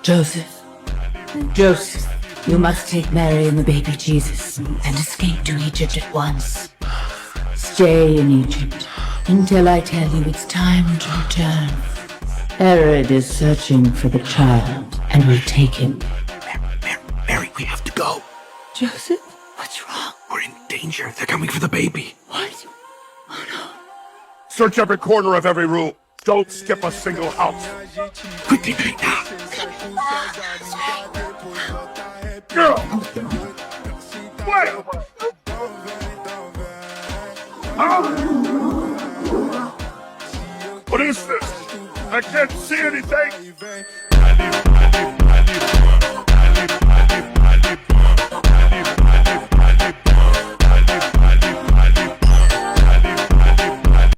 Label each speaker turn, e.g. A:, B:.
A: Joseph, Joseph, you must take Mary and the baby Jesus and escape to Egypt at once. Stay in Egypt until I tell you it's time to return. Herod is searching for the child and will take him.
B: Mary, we have to go.
A: Joseph, what's wrong?
B: We're in danger. They're coming for the baby.
A: What? Oh no.
C: Search every corner of every room. Don't skip a single house.
B: Quickly, Mary, now.
C: Girl! Wait! Huh? What is this? I can't see anything!